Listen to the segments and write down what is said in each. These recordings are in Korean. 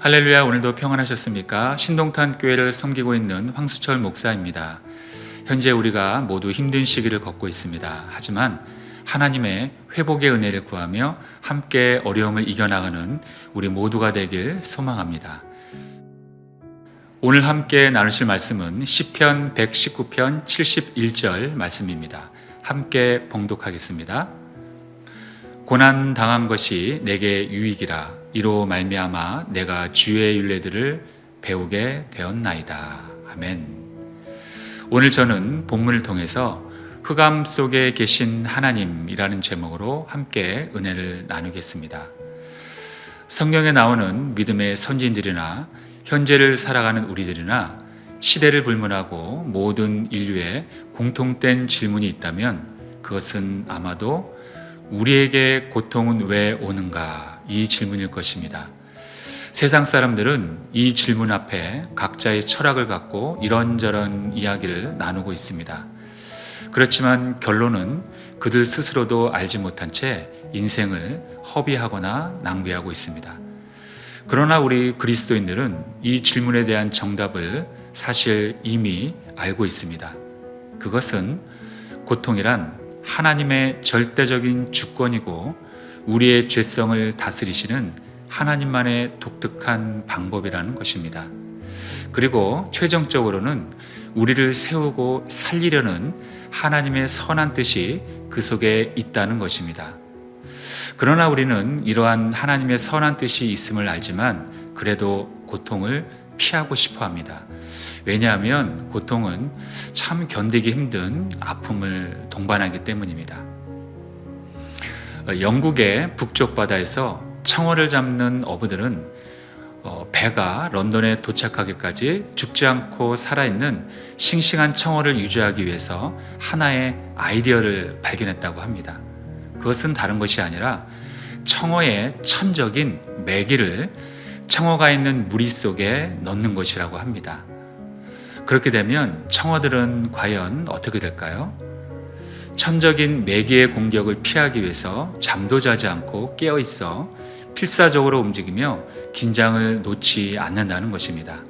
할렐루야, 오늘도 평안하셨습니까? 신동탄 교회를 섬기고 있는 황수철 목사입니다. 현재 우리가 모두 힘든 시기를 겪고 있습니다. 하지만 하나님의 회복의 은혜를 구하며 함께 어려움을 이겨나가는 우리 모두가 되길 소망합니다. 오늘 함께 나누실 말씀은 시편 119편 71절 말씀입니다. 함께 봉독하겠습니다. 고난 당한 것이 내게 유익이라. 이로 말미암아 내가 주의 율례들을 배우게 되었나이다. 아멘. 오늘 저는 본문을 통해서 흑암 속에 계신 하나님이라는 제목으로 함께 은혜를 나누겠습니다. 성경에 나오는 믿음의 선진들이나 현재를 살아가는 우리들이나 시대를 불문하고 모든 인류의 공통된 질문이 있다면 그것은 아마도 우리에게 고통은 왜 오는가? 이 질문일 것입니다. 세상 사람들은 이 질문 앞에 각자의 철학을 갖고 이런저런 이야기를 나누고 있습니다. 그렇지만 결론은 그들 스스로도 알지 못한 채 인생을 허비하거나 낭비하고 있습니다. 그러나 우리 그리스도인들은 이 질문에 대한 정답을 사실 이미 알고 있습니다. 그것은 고통이란 하나님의 절대적인 주권이고 우리의 죄성을 다스리시는 하나님만의 독특한 방법이라는 것입니다. 그리고 최종적으로는 우리를 세우고 살리려는 하나님의 선한 뜻이 그 속에 있다는 것입니다. 그러나 우리는 이러한 하나님의 선한 뜻이 있음을 알지만 그래도 고통을 피하고 싶어 합니다. 왜냐하면 고통은 참 견디기 힘든 아픔을 동반하기 때문입니다. 영국의 북쪽 바다에서 청어를 잡는 어부들은 배가 런던에 도착하기까지 죽지 않고 살아있는 싱싱한 청어를 유지하기 위해서 하나의 아이디어를 발견했다고 합니다. 그것은 다른 것이 아니라 청어의 천적인 메기를 청어가 있는 무리 속에 넣는 것이라고 합니다. 그렇게 되면 청어들은 과연 어떻게 될까요? 천적인 메기의 공격을 피하기 위해서 잠도 자지 않고 깨어 있어 필사적으로 움직이며 긴장을 놓지 않는다는 것입니다.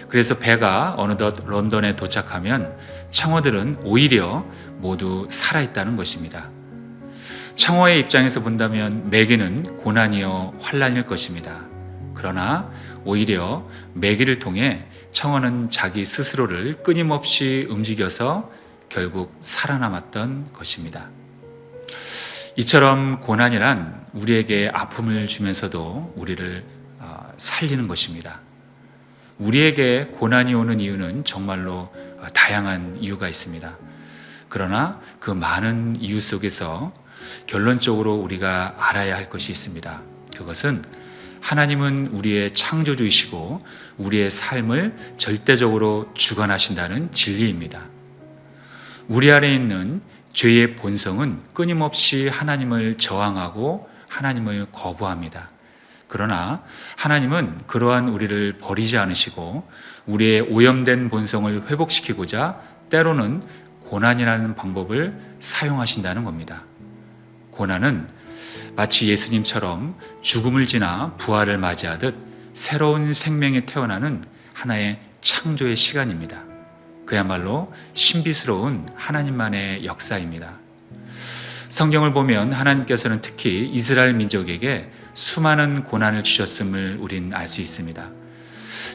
그래서 배가 어느덧 런던에 도착하면 청어들은 오히려 모두 살아있다는 것입니다. 청어의 입장에서 본다면 메기는 고난이요 환난일 것입니다. 그러나 오히려 메기를 통해 청어는 자기 스스로를 끊임없이 움직여서 결국 살아남았던 것입니다. 이처럼 고난이란 우리에게 아픔을 주면서도 우리를 살리는 것입니다. 우리에게 고난이 오는 이유는 정말로 다양한 이유가 있습니다. 그러나 그 많은 이유 속에서 결론적으로 우리가 알아야 할 것이 있습니다. 그것은 하나님은 우리의 창조주이시고 우리의 삶을 절대적으로 주관하신다는 진리입니다. 우리 안에 있는 죄의 본성은 끊임없이 하나님을 저항하고 하나님을 거부합니다. 그러나 하나님은 그러한 우리를 버리지 않으시고 우리의 오염된 본성을 회복시키고자 때로는 고난이라는 방법을 사용하신다는 겁니다. 고난은 마치 예수님처럼 죽음을 지나 부활을 맞이하듯 새로운 생명이 태어나는 하나의 창조의 시간입니다. 그야말로 신비스러운 하나님만의 역사입니다. 성경을 보면 하나님께서는 특히 이스라엘 민족에게 수많은 고난을 주셨음을 우린 알 수 있습니다.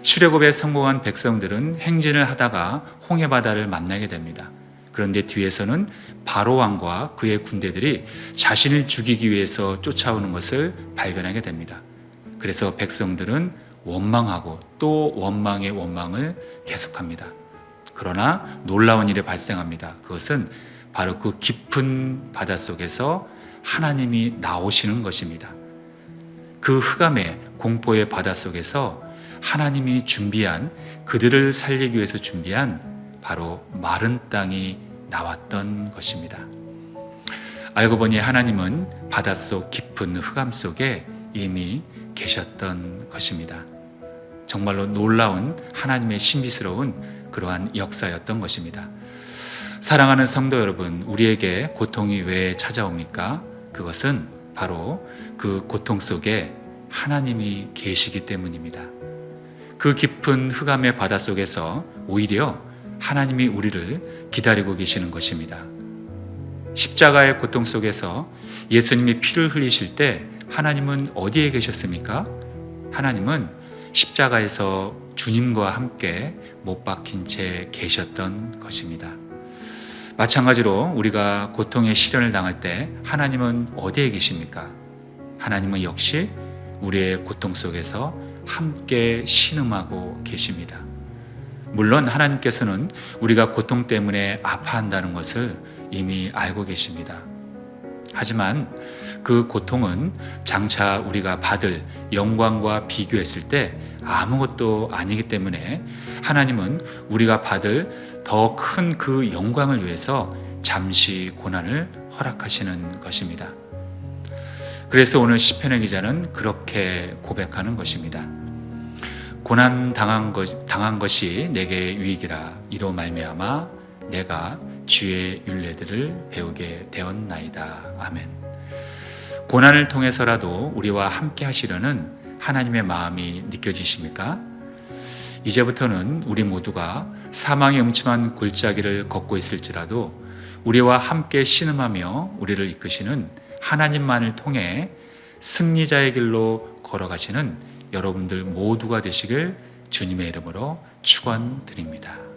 출애굽에 성공한 백성들은 행진을 하다가 홍해바다를 만나게 됩니다. 그런데 뒤에서는 바로 왕과 그의 군대들이 자신을 죽이기 위해서 쫓아오는 것을 발견하게 됩니다. 그래서 백성들은 원망하고 또 원망의 원망을 계속합니다. 그러나 놀라운 일이 발생합니다. 그것은 바로 그 깊은 바닷속에서 하나님이 나오시는 것입니다. 그 흑암의 공포의 바닷속에서 하나님이 준비한, 그들을 살리기 위해서 준비한 바로 마른 땅이 나왔던 것입니다. 알고 보니 하나님은 바닷속 깊은 흑암 속에 이미 계셨던 것입니다. 정말로 놀라운 하나님의 신비스러운 그러한 역사였던 것입니다. 사랑하는 성도 여러분, 우리에게 고통이 왜 찾아옵니까? 그것은 바로 그 고통 속에 하나님이 계시기 때문입니다. 그 깊은 흑암의 바다 속에서 오히려 하나님이 우리를 기다리고 계시는 것입니다. 십자가의 고통 속에서 예수님이 피를 흘리실 때 하나님은 어디에 계셨습니까? 하나님은 십자가에서 주님과 함께 못 박힌 채 계셨던 것입니다. 마찬가지로 우리가 고통의 시련을 당할 때 하나님은 어디에 계십니까? 하나님은 역시 우리의 고통 속에서 함께 신음하고 계십니다. 물론 하나님께서는 우리가 고통 때문에 아파한다는 것을 이미 알고 계십니다. 하지만 그 고통은 장차 우리가 받을 영광과 비교했을 때 아무것도 아니기 때문에 하나님은 우리가 받을 더 큰 그 영광을 위해서 잠시 고난을 허락하시는 것입니다. 그래서 오늘 시편의 기자는 그렇게 고백하는 것입니다. 고난 당한 것이 내게 유익이라. 이로 말미암아 내가 주의 율례들을 배우게 되었나이다. 아멘. 고난을 통해서라도 우리와 함께 하시려는 하나님의 마음이 느껴지십니까? 이제부터는 우리 모두가 사망의 음침한 골짜기를 걷고 있을지라도 우리와 함께 신음하며 우리를 이끄시는 하나님만을 통해 승리자의 길로 걸어가시는 여러분들 모두가 되시길 주님의 이름으로 축원드립니다.